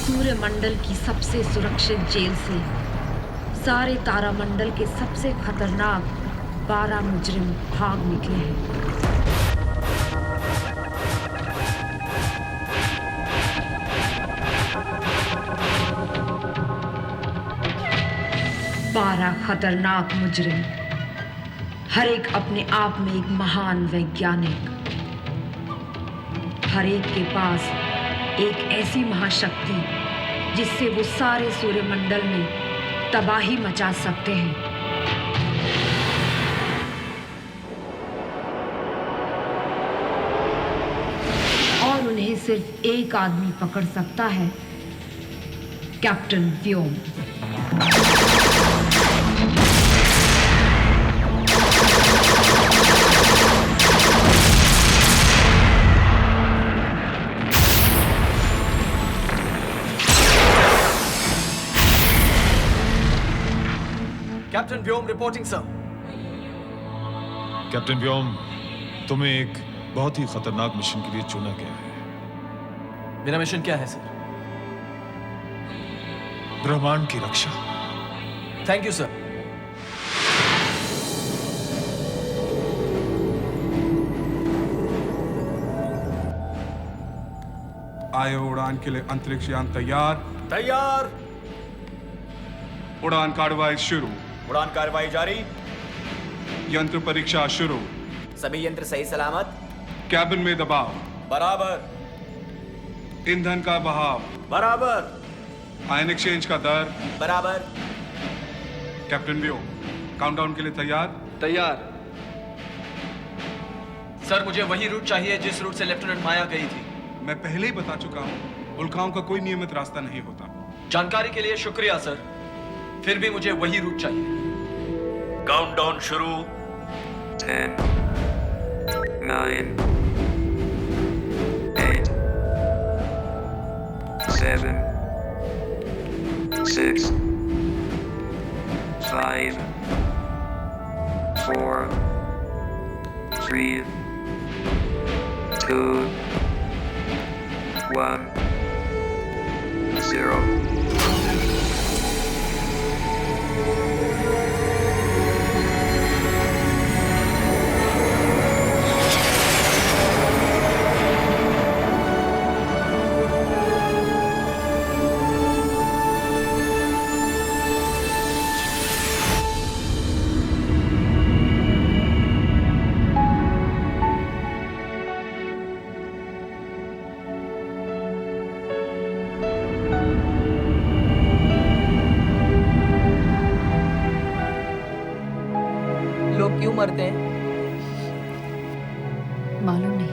सूर्यमंडल की सबसे सुरक्षित जेल से सारे तारामंडल के सबसे खतरनाक 12 मुजरिम भाग निकले हैं। 12 खतरनाक मुजरिम, हर एक अपने आप में एक महान वैज्ञानिक। हर एक के पास एक ऐसी महाशक्ति जिससे वो सारे सूर्यमंडल में तबाही मचा सकते हैं। और उन्हें सिर्फ एक आदमी पकड़ सकता है, कैप्टन व्योम। कैप्टन व्योम रिपोर्टिंग सर। कैप्टन व्योम, तुम्हें एक बहुत ही खतरनाक मिशन के लिए चुना गया है। मेरा मिशन क्या है सर? ब्रह्मांड की रक्षा। Thank you sir. आए उड़ान के लिए अंतरिक्ष यान तैयार। तैयार। उड़ान कार्रवाई शुरू। उड़ान कार्रवाई जारी। यंत्र परीक्षा शुरू। सभी यंत्र सही सलामत। कैबिन में दबाव बराबर। ईंधन का बहाव बराबर। आयन एक्सचेंज का दर बराबर। कैप्टन व्योम, काउंटडाउन के लिए तैयार। तैयार। सर, मुझे वही रूट चाहिए जिस रूट से लेफ्टिनेंट माया गई थी। मैं पहले ही बता चुका हूं, उल्काओं का कोई नियमित रास्ता नहीं होता। जानकारी के लिए शुक्रिया सर, फिर भी मुझे वही रूट चाहिए। काउंटडाउन शुरू। 10, 9, 8, 7, 6, 5, 4, 3, 2, 1, 0. लोग क्यों मरते हैं? मालूम नहीं।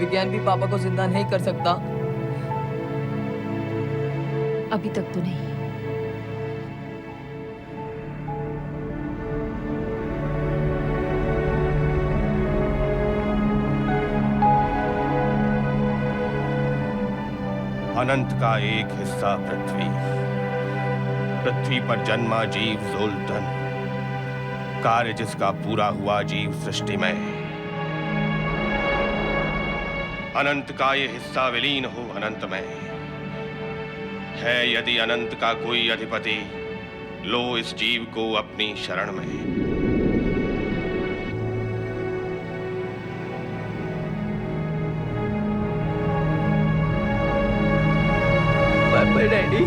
विज्ञान भी पापा को जिंदा नहीं कर सकता। अभी तक तो नहीं। अनंत का एक हिस्सा पृथ्वी। पृथ्वी पर जन्मा जीव ज़ोल्टन, कार्य जिसका पूरा हुआ जीव सृष्टि में। अनंत का ये हिस्सा विलीन हो अनंत में। है यदि अनंत का कोई अधिपति, लो इस जीव को अपनी शरण में। पापा डैडी।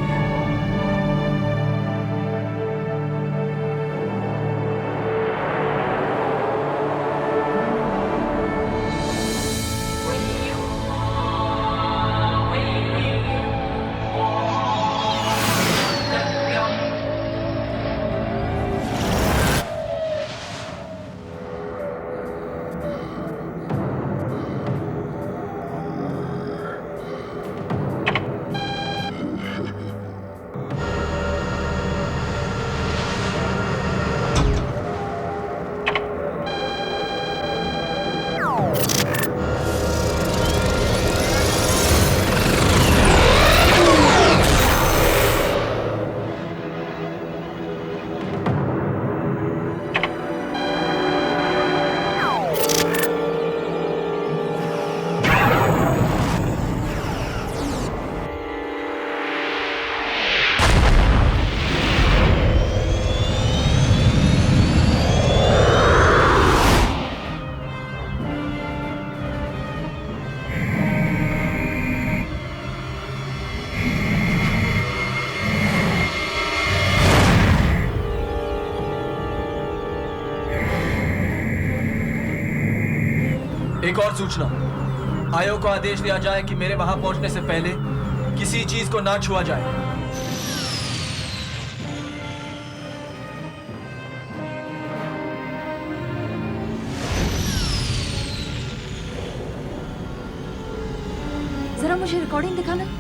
एक और सूचना, आयोग को आदेश दिया जाए कि मेरे वहां पहुंचने से पहले किसी चीज को ना छुआ जाए। जरा मुझे रिकॉर्डिंग दिखाना।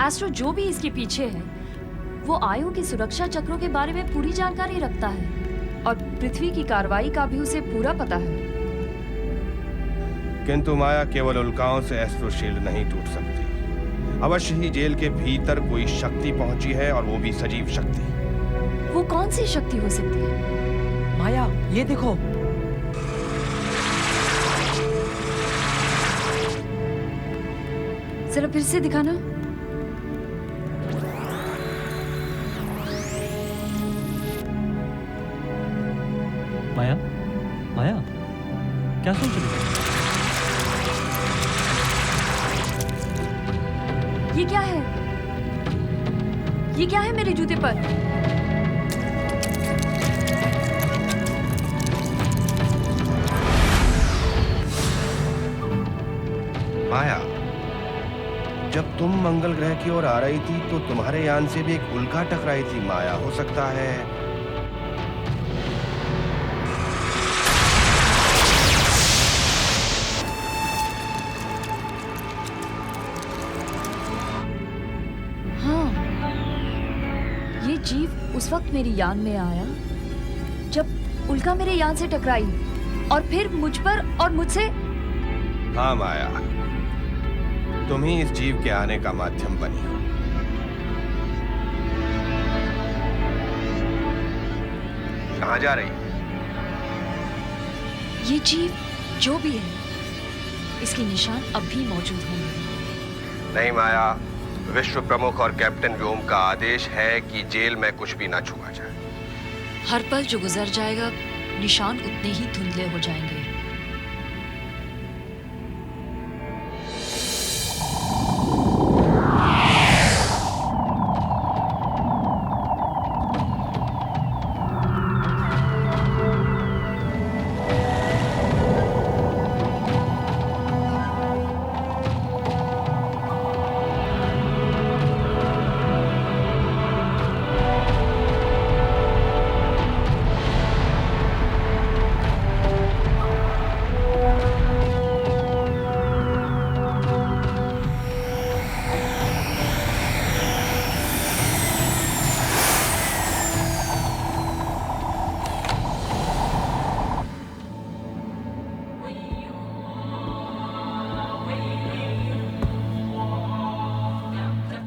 एस्ट्रो जो भी इसके पीछे है वो आयु के सुरक्षा चक्रों के बारे में पूरी जानकारी रखता है और पृथ्वी की कार्रवाई का भी उसे पूरा पता है। किंतु माया केवल उल्काओं से एस्ट्रो शील्ड नहीं टूट सकती। अवश्य ही जेल के भीतर कोई शक्ति पहुंची है और वो भी सजीव शक्ति। वो कौन सी शक्ति हो सकती है? माया, ये देखो। जरा फिर से दिखाना। माया, माया, क्या सोच रही है? ये क्या है? ये क्या है मेरे जूते पर? माया, जब तुम मंगल ग्रह की ओर आ रही थी तो तुम्हारे यान से भी एक उल्का टकराई थी माया। हो सकता है जीव उस वक्त मेरी यान में आया जब उल्का मेरे यान से टकराई और फिर मुझ पर और मुझसे। हाँ माया, तुम ही इस जीव के आने का माध्यम बनी हो। कहाँ जा रही? ये जीव जो भी है इसके निशान अब भी मौजूद होंगे। नहीं माया, विश्व प्रमुख और कैप्टन व्योम का आदेश है कि जेल में कुछ भी ना छुआ जाए। हर पल जो गुजर जाएगा निशान उतने ही धुंधले हो जाएंगे।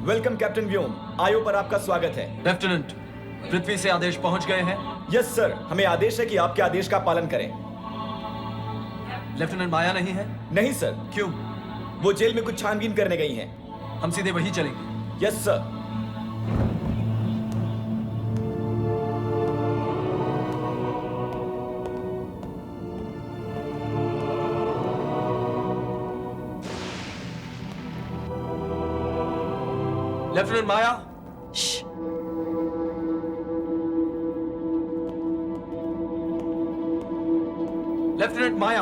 वेलकम कैप्टन व्योम, आयो पर आपका स्वागत है। लेफ्टिनेंट, पृथ्वी से आदेश पहुंच गए हैं। यस सर, हमें आदेश है कि आपके आदेश का पालन करें। लेफ्टिनेंट माया नहीं है? नहीं सर। क्यों? वो जेल में कुछ छानबीन करने गई हैं। हम सीधे वहीं चलेंगे। Yes sir. लेफ्टिनेंट माया। लेफ्टिनेंट माया।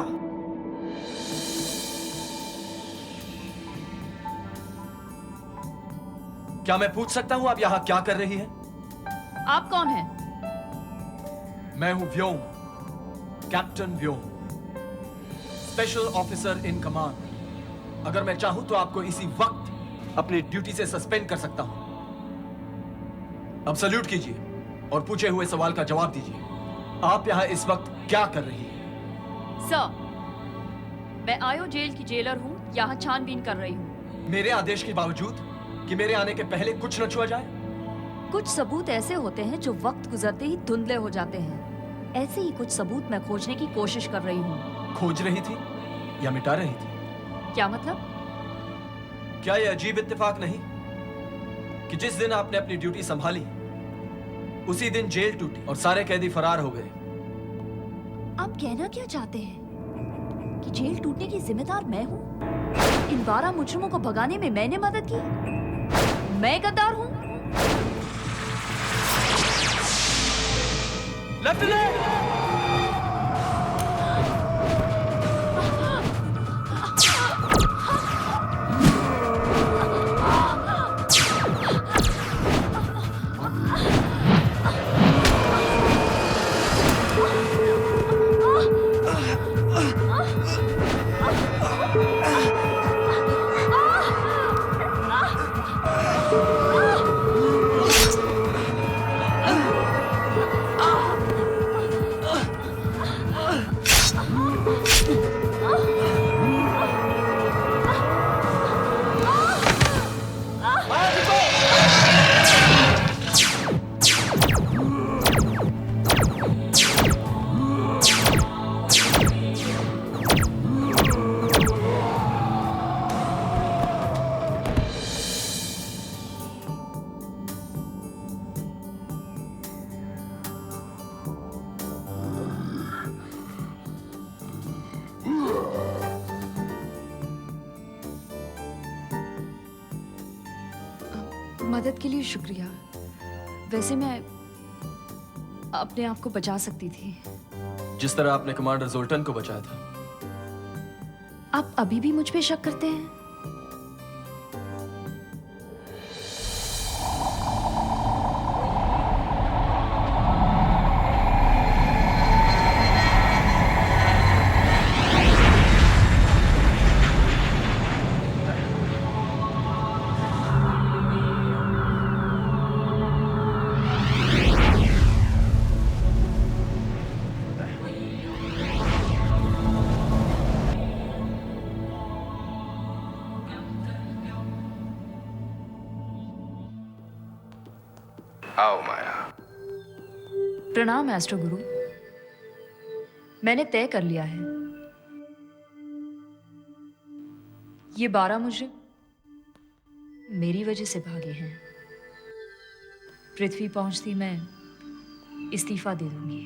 क्या मैं पूछ सकता हूं आप यहां क्या कर रही हैं? आप कौन हैं? मैं हूं Vyom, captain Vyom, special officer in command. अगर मैं चाहूं तो आपको इसी वक्त अपनी ड्यूटी से सस्पेंड कर सकता हूं। अब सल्यूट कीजिए और पूछे हुए सवाल का जवाब दीजिए। आप यहां इस वक्त क्या कर रही हैं? सर, मैं आयो जेल की जेलर हूँ, यहाँ छानबीन कर रही हूँ। मेरे आदेश के बावजूद कि मेरे आने के पहले कुछ न छुआ जाए? कुछ सबूत ऐसे होते हैं जो वक्त गुजरते ही धुंधले हो जाते हैं। ऐसे ही कुछ सबूत मैं खोजने की कोशिश कर रही हूँ। खोज रही थी या मिटा रही थी? क्या मतलब? क्या यह अजीब इत्तेफाक नहीं कि जिस दिन आपने अपनी ड्यूटी संभाली उसी दिन जेल टूटी और सारे कैदी फरार हो गए? आप कहना क्या चाहते हैं कि जेल टूटने की जिम्मेदार मैं हूँ? इन 12 मुजरिमों को भगाने में मैंने मदद की? मैं गद्दार हूँ? मदद के लिए शुक्रिया। वैसे मैं अपने आप को बचा सकती थी। जिस तरह आपने कमांडर जोल्टन को बचाया था। आप अभी भी मुझ पे शक करते हैं? आओ माया। प्रणाम एस्ट्रो गुरु। मैंने तय कर लिया है, ये 12 मुजरिम मेरी वजह से भागे हैं। पृथ्वी पहुंचती मैं इस्तीफा दे दूंगी।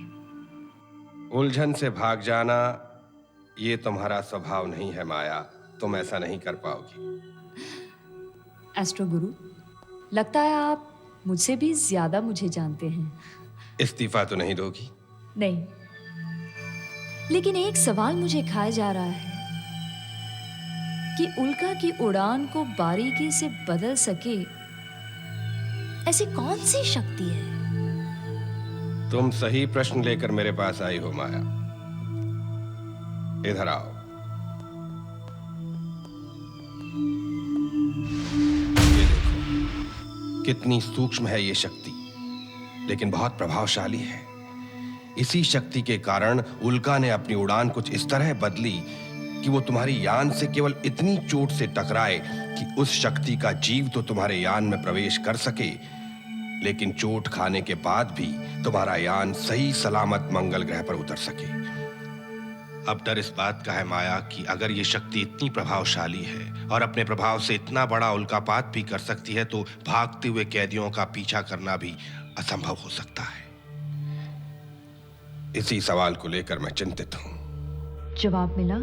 उलझन से भाग जाना ये तुम्हारा स्वभाव नहीं है माया, तुम ऐसा नहीं कर पाओगी। एस्ट्रो गुरु, लगता है आप मुझसे भी ज्यादा मुझे जानते हैं। इस्तीफा तो नहीं दोगी? नहीं, लेकिन एक सवाल मुझे खाया जा रहा है कि उल्का की उड़ान को बारीकी से बदल सके ऐसी कौन सी शक्ति है? तुम सही प्रश्न लेकर मेरे पास आई हो माया। इधर आओ। ये देखो कितनी सूक्ष्म है ये शक्ति, लेकिन बहुत प्रभावशाली है। इसी शक्ति के कारण उल्का ने अपनी उड़ान कुछ इस तरह बदली कि वो तुम्हारी यान से केवल इतनी चोट से टकराए कि उस शक्ति का जीव तो तुम्हारे यान में प्रवेश कर सके, लेकिन चोट खाने के बाद भी तुम्हारा यान सही सलामत मंगल ग्रह पर उतर सके। अब डर इस बात का है माया कि अगर ये शक्ति इतनी प्रभावशाली है और अपने प्रभाव से इतना बड़ा उल्कापात भी कर सकती है, तो भागते हुए कैदियों का पीछा करना भी असंभव हो सकता है। इसी सवाल को लेकर मैं चिंतित हूं। जवाब मिला?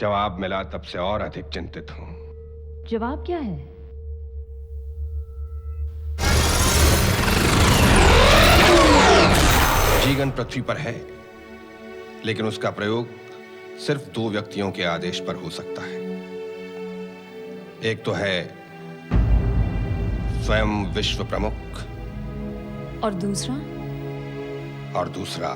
जवाब मिला तब से और अधिक चिंतित हूं। जवाब क्या है? जीवन पृथ्वी पर है, लेकिन उसका प्रयोग सिर्फ 2 व्यक्तियों के आदेश पर हो सकता है। एक तो है स्वयं विश्व प्रमुख, और दूसरा? और दूसरा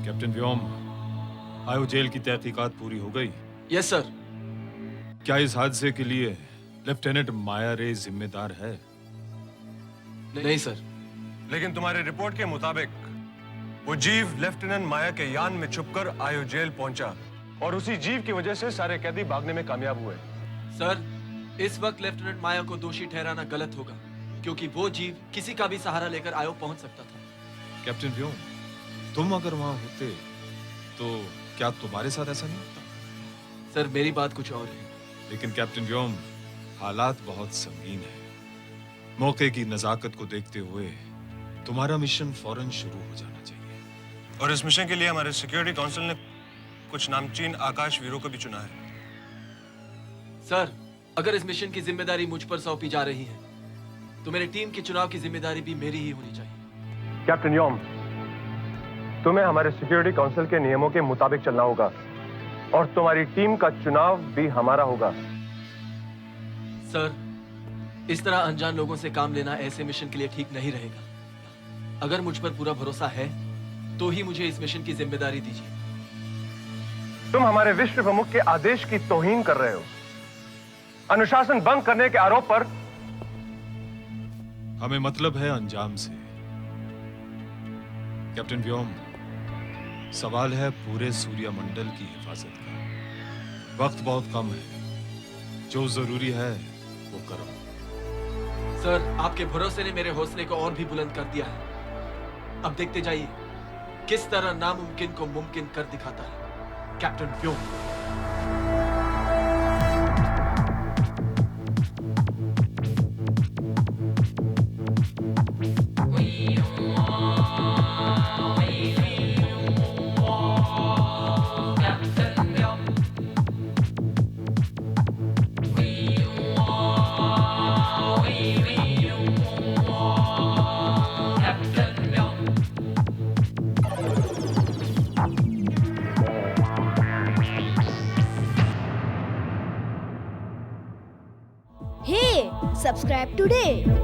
कैप्टन व्योम, आयो जेल की तहकीकात पूरी हो गई? Yes sir. क्या इस हादसे के लिए लेफ्टिनेंट माया रे जिम्मेदार है? नहीं सर। लेकिन तुम्हारी रिपोर्ट के मुताबिक वो जीव लेफ्टिनेंट माया के यान में छुपकर आयो जेल पहुंचा और उसी जीव की वजह से सारे कैदी भागने में कामयाब हुए। सर, इस वक्त लेफ्टिनेंट माया को दोषी ठहराना गलत होगा, क्योंकि वो जीव किसी का भी सहारा लेकर आयो पहुंच सकता था। कैप्टन व्योम, तुम अगर वहां होते तो क्या तुम्हारे साथ ऐसा नहीं होता? सर, मेरी बात कुछ और है। लेकिन कैप्टन व्योम, हालात बहुत संगीन है। मौके की नजाकत को देखते हुए तुम्हारा मिशन फौरन शुरू हो जाना चाहिए। और इस मिशन के लिए हमारे सिक्योरिटी काउंसिल ने कुछ नामचीन आकाश वीरों को भी चुना है। सर, अगर इस मिशन की जिम्मेदारी मुझ पर सौंपी जा रही है, तो मेरी टीम के चुनाव की जिम्मेदारी भी मेरी ही होनी चाहिए। कैप्टन योम, तुम्हें हमारे सिक्योरिटी काउंसिल के नियमों के मुताबिक चलना होगा और तुम्हारी टीम का चुनाव भी हमारा होगा। सर, इस तरह अनजान लोगों से काम लेना ऐसे मिशन के लिए ठीक नहीं रहेगा। अगर मुझ पर पूरा भरोसा है, तो ही मुझे इस मिशन की जिम्मेदारी दीजिए। तुम हमारे विश्व प्रमुख के आदेश की तौहीन कर रहे हो। अनुशासन भंग करने के आरोप पर हमें मतलब है अंजाम से। कैप्टन व्योम, सवाल है पूरे सूर्यमंडल की हिफाजत का। वक्त बहुत कम है, जो जरूरी है वो करो। सर, आपके भरोसे ने मेरे हौसले को और भी बुलंद कर दिया है। अब देखते जाइए किस तरह नामुमकिन को मुमकिन कर दिखाता है कैप्टन व्योम। Hey, subscribe today.